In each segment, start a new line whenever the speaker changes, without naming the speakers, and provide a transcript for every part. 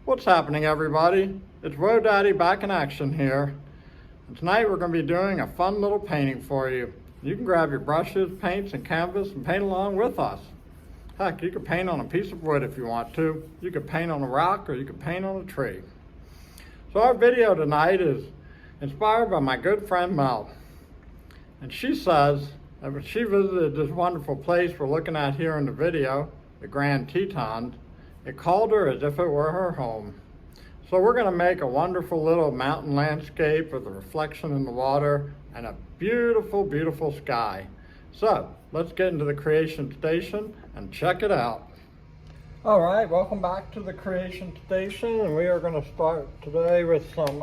What's happening, everybody? It's Woe Daddy back in action here. And tonight we're going to be doing a fun little painting for you. You can grab your brushes, paints, and canvas and paint along with us. Heck, you could paint on a piece of wood if you want to. You could paint on a rock or you could paint on a tree. So our video tonight is inspired by my good friend Mel. And she says that when she visited this wonderful place we're looking at here in the video, the Grand Tetons, it called her as if it were her home. So we're going to make a wonderful little mountain landscape with a reflection in the water and a beautiful, beautiful sky. So let's get into the creation station and check it out. All right, welcome back to the creation station, and we are going to start today with some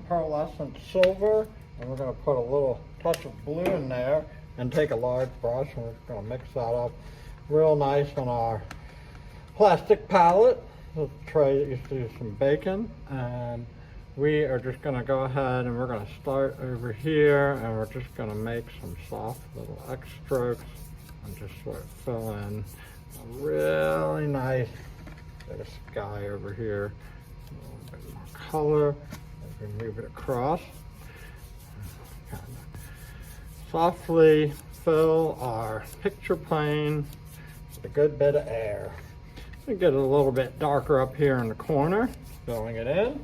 pearlescent silver, and we're going to put a little touch of blue in there and take a large brush, and we're going to mix that up real nice on our plastic palette. Let's try to do some bacon, and we are just going to go ahead and we're going to start over here, and we're just going to make some soft little X strokes and just sort of fill in a really nice bit of sky over here. A little bit more color as we move it across. Kind of softly fill our picture plane with a good bit of air. We get it a little bit darker up here in the corner, filling it in.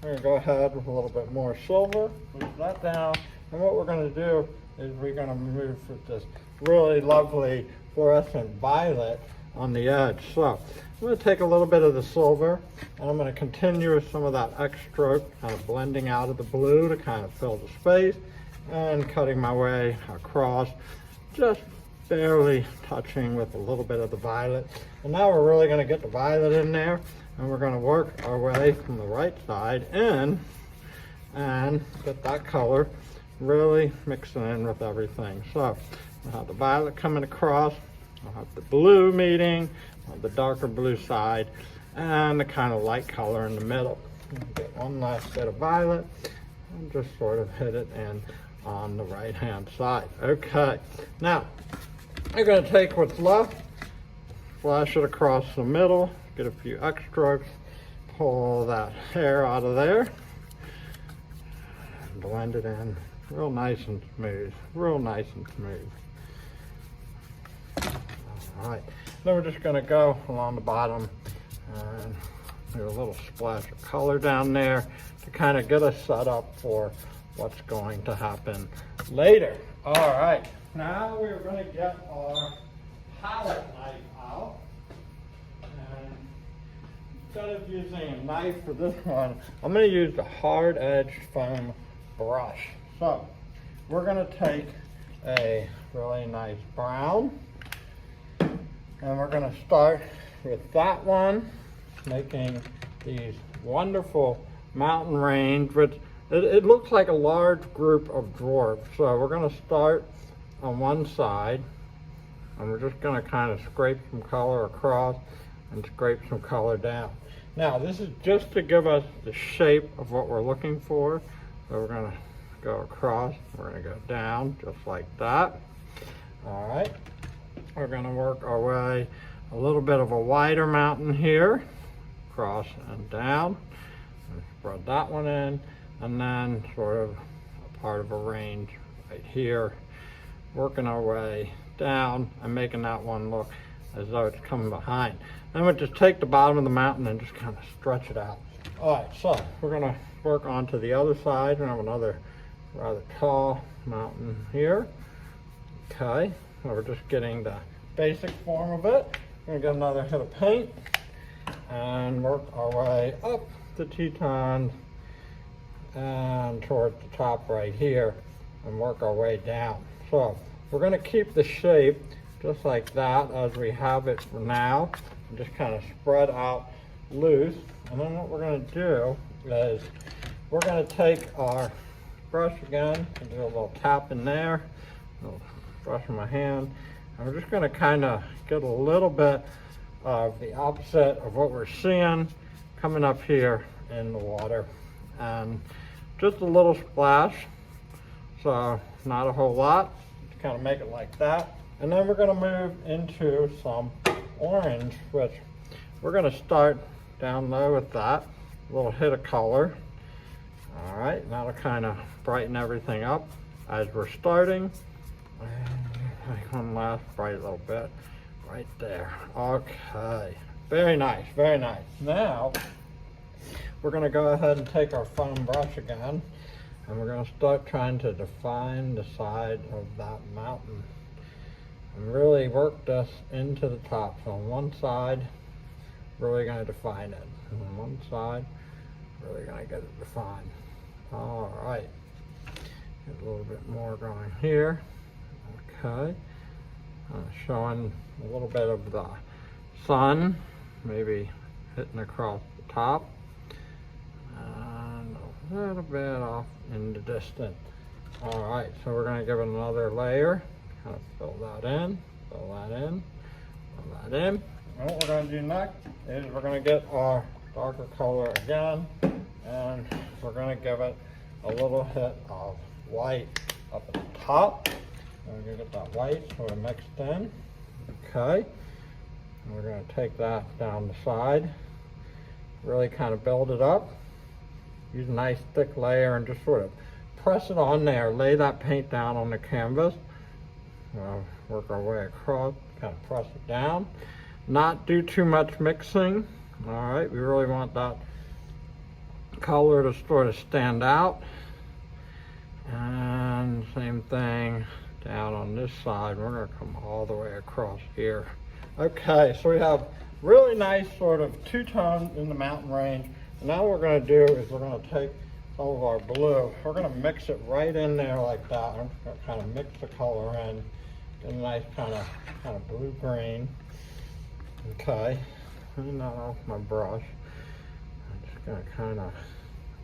We're going to go ahead with a little bit more silver, move that down, and what we're going to do is we're going to move with this really lovely fluorescent violet on the edge. So I'm going to take a little bit of the silver, and I'm going to continue with some of that X stroke, kind of blending out of the blue to kind of fill the space, and cutting my way across, just barely touching with a little bit of the violet. And now we're really going to get the violet in there, and we're going to work our way from the right side in and get that color really mixing in with everything. So we'll have the violet coming across, I'll have the blue meeting on the darker blue side, and the kind of light color in the middle. Get one last bit of violet and just sort of hit it in on the right hand side. Okay, now you're going to take what's left, flash it across the middle, get a few X strokes, pull that hair out of there, and blend it in real nice and smooth, real nice and smooth. All right, then we're just going to go along the bottom and do a little splash of color down there to kind of get us set up for what's going to happen later. All right, now we're going to get our palette knife out, and instead of using a knife for this one, I'm going to use the hard edged foam brush. So we're going to take a really nice brown, and we're going to start with that one, making these wonderful mountain range, which it looks like a large group of dwarfs. So we're going to start on one side, and we're just going to kind of scrape some color across and scrape some color down. Now this is just to give us the shape of what we're looking for. So we're going to go across, we're going to go down just like that. All right, we're going to work our way a little bit of a wider mountain here, across and down, and spread that one in, and then sort of a part of a range right here, working our way down and making that one look as though it's coming behind. Then we'll just take the bottom of the mountain and just kind of stretch it out. All right, so we're going to work on to the other side. We have another rather tall mountain here. Okay, so we're just getting the basic form of it. We're going to get another hit of paint and work our way up the Tetons and towards the top right here, and work our way down. So we're going to keep the shape just like that as we have it for now, and just kind of spread out loose. And then what we're going to do is we're going to take our brush again and do a little tap in there, a little brush in my hand, and we're just going to kind of get a little bit of the opposite of what we're seeing coming up here in the water, and just a little splash, so not a whole lot, just kind of make it like that. And then we're going to move into some orange, which we're going to start down low with that. A little hit of color. All right, that'll kind of brighten everything up as we're starting. And one last bright little bit right there. Okay, very nice, very nice. Now, we're gonna go ahead and take our foam brush again, and we're gonna start trying to define the side of that mountain. And really work this into the top. So on one side, really gonna define it. And on one side, really gonna get it defined. All right, get a little bit more going here. Okay, showing a little bit of the sun, maybe hitting across the top, and a little bit off in the distance. All right, so we're gonna give it another layer, kind of fill that in, fill that in, fill that in. And what we're gonna do next is we're gonna get our darker color again, and we're gonna give it a little hit of white up at the top. We're gonna get that white sort of mixed in. Okay. And we're gonna take that down the side, really kind of build it up. Use a nice thick layer and just sort of press it on there. Lay that paint down on the canvas. Work our way across, kind of press it down. Not do too much mixing. All right, we really want that color to sort of stand out. And same thing down on this side. We're gonna come all the way across here. Okay, so we have really nice sort of two-tone in the mountain range. And now what we're gonna do is we're gonna take some of our blue. We're gonna mix it right in there like that. I'm just gonna kind of mix the color in. Get a nice kind of blue-green. Okay, clean that off my brush. I'm just gonna kind of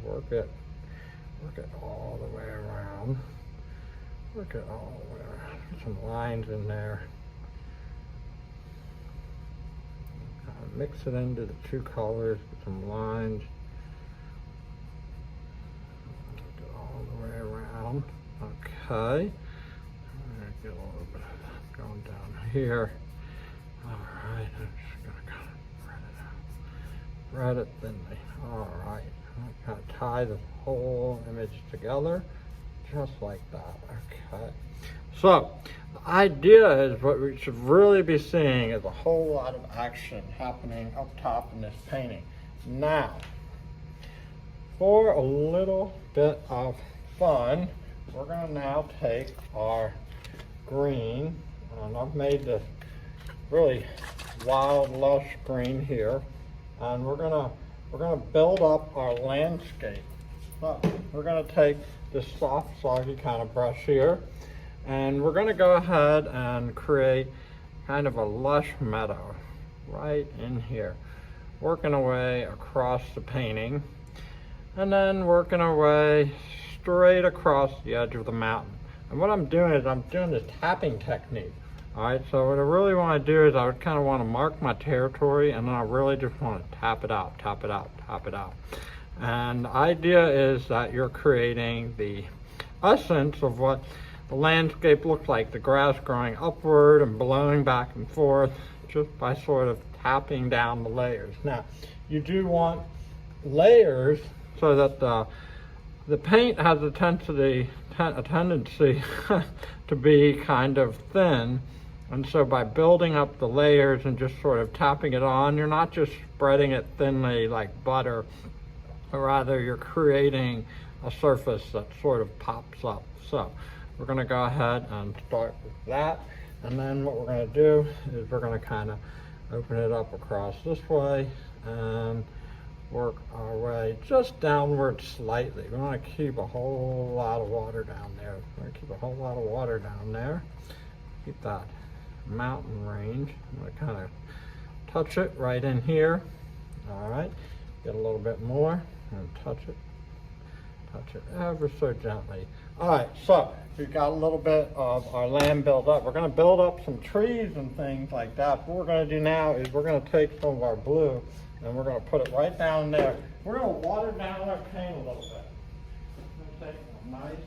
work it all the way around. Work it all the way around. Get some lines in there. Kind of mix it into the two colors, get some lines. Get it all the way around. Okay. I'm gonna get a little bit of that going down here. All right, I'm just gonna kind of spread it thinly. All right, I'm gonna kind of tie the whole image together, just like that. Okay. So the idea is what we should really be seeing is a whole lot of action happening up top in this painting. Now, for a little bit of fun, we're gonna now take our green, and I've made this really wild, lush green here, and we're gonna build up our landscape. So we're gonna take this soft, soggy kind of brush here, and we're gonna go ahead and create kind of a lush meadow right in here, working our way across the painting, and then working our way straight across the edge of the mountain. And what I'm doing is I'm doing this tapping technique. All right, so what I really want to do is I would kind of want to mark my territory, and then I really just want to tap it out, tap it out, tap it out. And the idea is that you're creating the essence of what the landscape looks like, the grass growing upward and blowing back and forth just by sort of tapping down the layers. Now, you do want layers so that the paint has a tendency to be kind of thin. And so by building up the layers and just sort of tapping it on, you're not just spreading it thinly like butter, but rather you're creating a surface that sort of pops up. So we're gonna go ahead and start with that. And then what we're gonna do is we're gonna kind of open it up across this way and work our way just downward slightly. We want to keep a whole lot of water down there. We're going to keep a whole lot of water down there. Keep that mountain range. I'm going to kind of touch it right in here. All right. Get a little bit more and touch it ever so gently. All right, so we've got a little bit of our land built up. We're going to build up some trees and things like that. What we're going to do now is we're going to take some of our blue and we're going to put it right down there. We're going to water down our paint a little bit. We're going to take a nice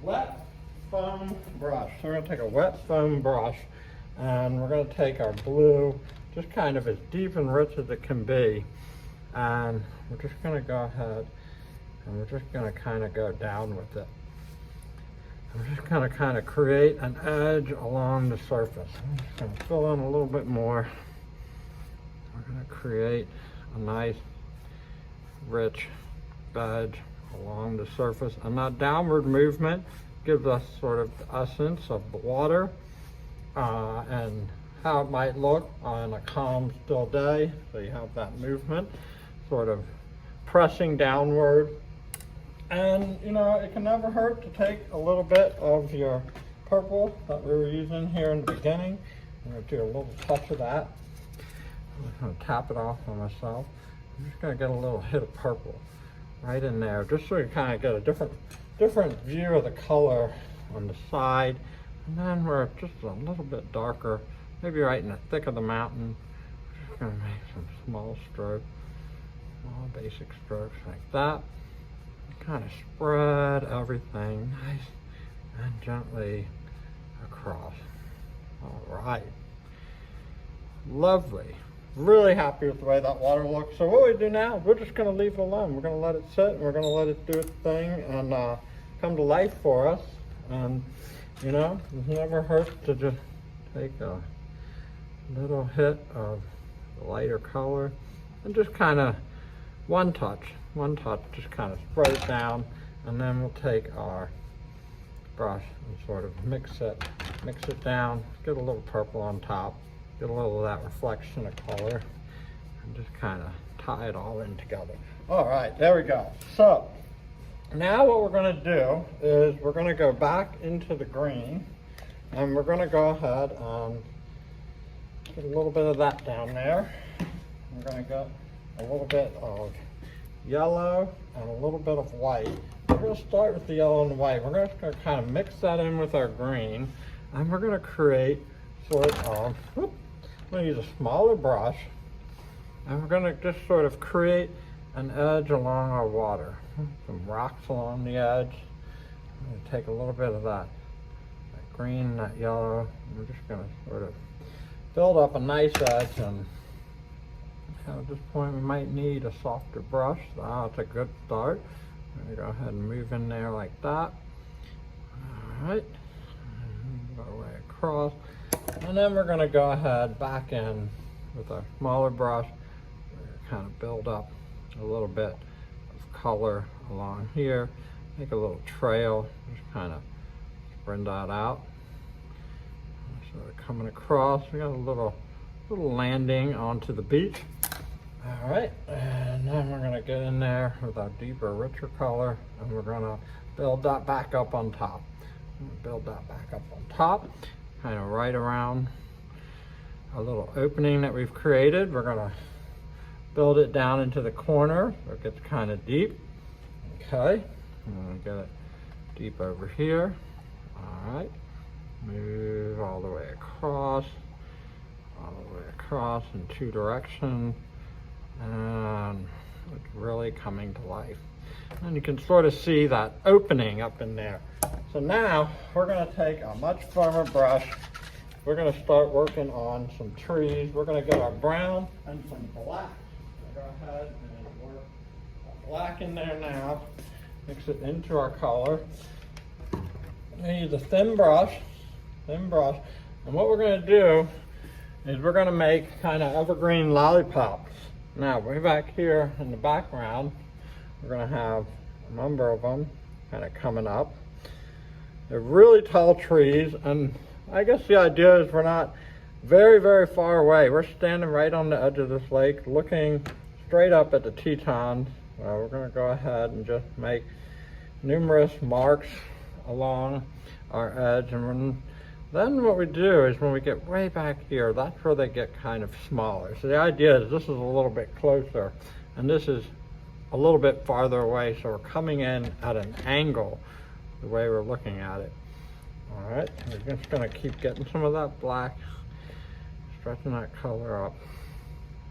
wet foam brush. So we're going to take a wet foam brush and we're going to take our blue just kind of as deep and rich as it can be. And we're just gonna go ahead and we're just gonna kind of go down with it. I'm just gonna kind of create an edge along the surface. I'm just gonna fill in a little bit more. We're gonna create a nice, rich edge along the surface. And that downward movement gives us sort of the essence of the water and how it might look on a calm, still day. So you have that movement sort of pressing downward. And you know, it can never hurt to take a little bit of your purple that we were using here in the beginning. I'm going to do a little touch of that. I'm just going to tap it off on myself. I'm just going to get a little hit of purple right in there, just so you kind of get a different view of the color on the side. And then we're just a little bit darker, maybe right in the thick of the mountain. I'm just going to make some small strokes, small basic strokes like that. Kind of spread everything nice and gently across. All right, lovely. Really happy with the way that water looks. So what we do now, we're just going to leave it alone. We're going to let it sit and we're going to let it do its thing and come to life for us. And you know, it never hurts to just take a little hit of the lighter color and just kind of one touch, just kind of spread it down, and then we'll take our brush and sort of mix it down, get a little purple on top, get a little of that reflection of color, and just kind of tie it all in together. All right, there we go. So now what we're going to do is we're going to go back into the green, and we're going to go ahead and get a little bit of that down there. We're going to get a little bit of yellow and a little bit of white. We're going to start with the yellow and the white. We're just going to kind of mix that in with our green, and we're going to create sort of, I'm going to use a smaller brush, and we're going to just sort of create an edge along our water. Some rocks along the edge. I'm going to take a little bit of that green, that yellow. We're just going to sort of build up a nice edge, and at this point we might need a softer brush. That's a good start. I'm going to go ahead and move in there like that. Alright, go way across, and then we're going to go ahead back in with a smaller brush. We're going to kind of build up a little bit of color along here, make a little trail, just kind of spread that out. Sort of coming across, we got a little landing onto the beach. All right, and then we're gonna get in there with our deeper, richer color, and we're gonna build that back up on top. Kind of right around a little opening that we've created. We're gonna build it down into the corner so it gets kind of deep. Okay, I'm gonna get it deep over here. All right, move all the way across in two directions. And it's really coming to life. And you can sort of see that opening up in there. So now we're going to take a much firmer brush. We're going to start working on some trees. We're going to get our brown and some black. Go ahead and work black in there now. Mix it into our color. I use a thin brush. And what we're going to do is we're going to make kind of evergreen lollipops. Now, way back here in the background, we're going to have a number of them kind of coming up. They're really tall trees, and I guess the idea is we're not very, very far away. We're standing right on the edge of this lake, looking straight up at the Tetons. We're going to go ahead and just make numerous marks along our edge, and then what we do is when we get way back here, that's where they get kind of smaller. So the idea is this is a little bit closer and this is a little bit farther away. So we're coming in at an angle the way we're looking at it. All right, we're just gonna keep getting some of that black, stretching that color up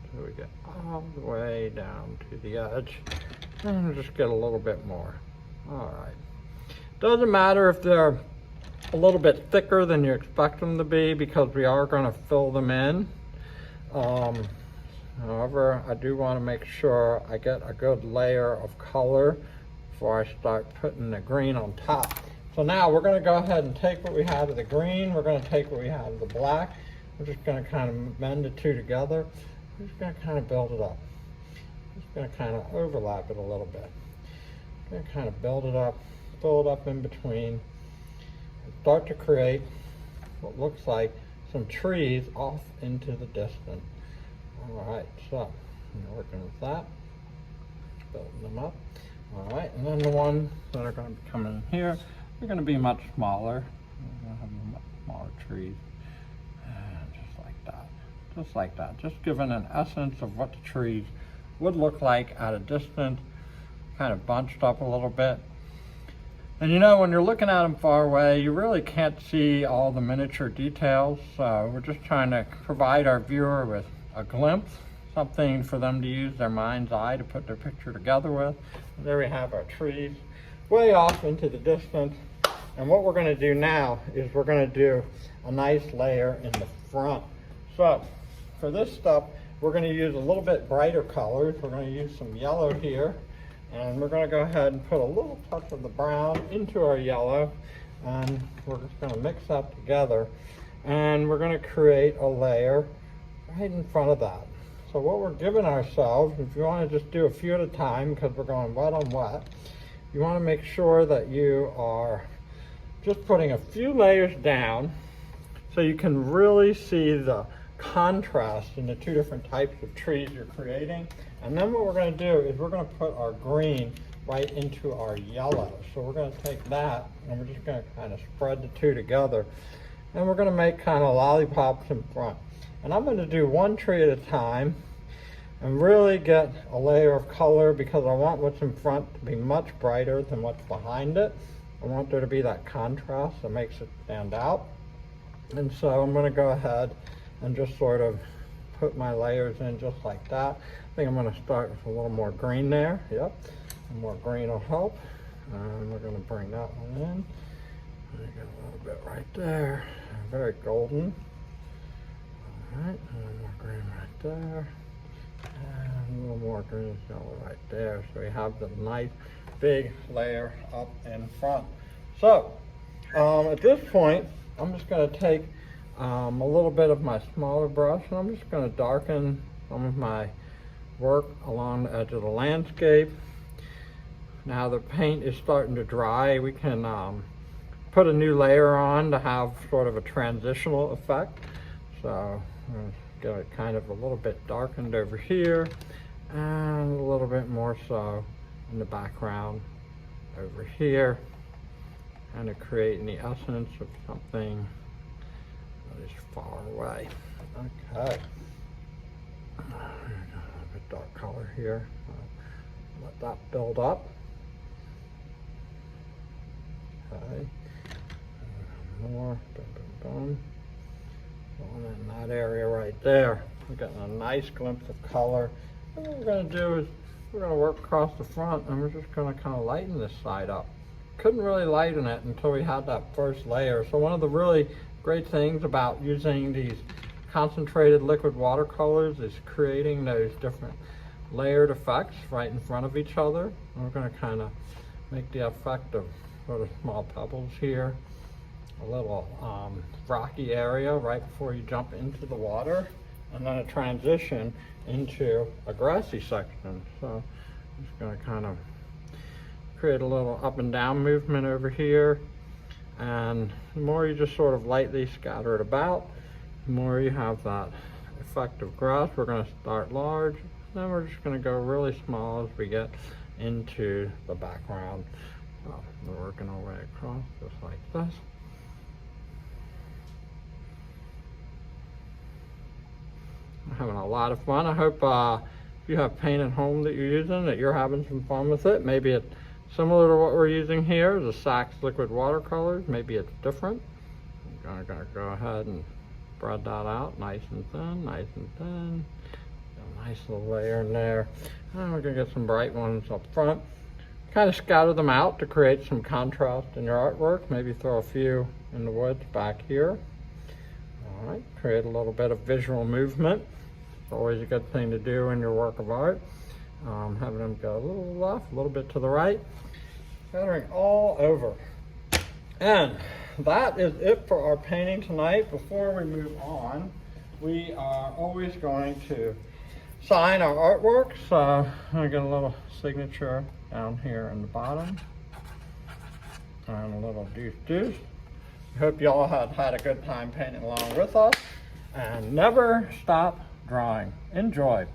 so we get all the way down to the edge. And we'll just get a little bit more. All right, doesn't matter if they're a little bit thicker than you expect them to be because we are going to fill them in. However, I do want to make sure I get a good layer of color before I start putting the green on top. So now we're going to go ahead and take what we had of the green, we're going to take what we had of the black, we're just going to kind of blend the two together. We're just going to kind of build it up. Just going to kind of overlap it a little bit. Going to kind of build it up, fill it up in between, and start to create what looks like some trees off into the distance. All right, so I'm working with that, building them up. All right, and then the ones that are going to be coming in here, they're going to be much smaller. We're going to have much smaller trees, and just like that, just like that. Just giving an essence of what the trees would look like at a distance, kind of bunched up a little bit. And you know, when you're looking at them far away, you really can't see all the miniature details. So we're just trying to provide our viewer with a glimpse, something for them to use their mind's eye to put their picture together with. And there we have our trees way off into the distance. And what we're going to do now is we're going to do a nice layer in the front. So for this stuff, we're going to use a little bit brighter colors. We're going to use some yellow here. And we're going to go ahead and put a little touch of the brown into our yellow. And we're just going to mix that together. And we're going to create a layer right in front of that. So what we're giving ourselves, if you want to just do a few at a time because we're going wet on wet, you want to make sure that you are just putting a few layers down so you can really see the contrast in the two different types of trees you're creating. And then what we're going to do is we're going to put our green right into our yellow. So we're going to take that and we're just going to kind of spread the two together. And we're going to make kind of lollipops in front. And I'm going to do one tree at a time and really get a layer of color because I want what's in front to be much brighter than what's behind it. I want there to be that contrast that makes it stand out. And so I'm going to go ahead and just sort of put my layers in just like that. I think I'm going to start with a little more green there. Yep, some more green will help. And we're going to bring that one in. Get a little bit right there. Very golden. All right, a little more green right there. And a little more green yellow right there. So we have the nice big layer up in front. So at this point, I'm just going to take a little bit of my smaller brush and I'm just going to darken some of my work along the edge of the landscape. Now the paint is starting to dry. We can put a new layer on to have sort of a transitional effect. So I'm going to get it kind of a little bit darkened over here and a little bit more so in the background over here, kind of creating the essence of something that is far away. Okay, a little bit dark color here. Let that build up. Okay, more, boom, boom, boom. Going in that area right there. We're getting a nice glimpse of color. And what we're going to do is we're going to work across the front and we're just going to kind of lighten this side up. Couldn't really lighten it until we had that first layer. So one of the really great things about using these concentrated liquid watercolors is creating those different layered effects right in front of each other. And we're going to kind of make the effect of sort of small pebbles here, a little rocky area right before you jump into the water, and then a transition into a grassy section. So I'm just going to kind of create a little up and down movement over here, and the more you just sort of lightly scatter it about, the more you have that effect of grass. We're going to start large, then we're just going to go really small as we get into the background. So we're working our way across just like this. I'm having a lot of fun. I hope if you have paint at home that you're using, that you're having some fun with it. Maybe it's similar to what we're using here, the Saks liquid watercolors. Maybe it's different. I'm gonna go ahead and spread that out nice and thin, nice and thin. A nice little layer in there. And we're gonna get some bright ones up front. Kind of scatter them out to create some contrast in your artwork. Maybe throw a few in the woods back here. All right, create a little bit of visual movement. always a good thing to do in your work of art. Having them go a little left, a little bit to the right, pattering all over. And that is it for our painting tonight. Before we move on, we are always going to sign our artwork. So I got a little signature down here in the bottom and a little deuce. I hope you all had a good time painting along with us, and never stop drawing. Enjoy.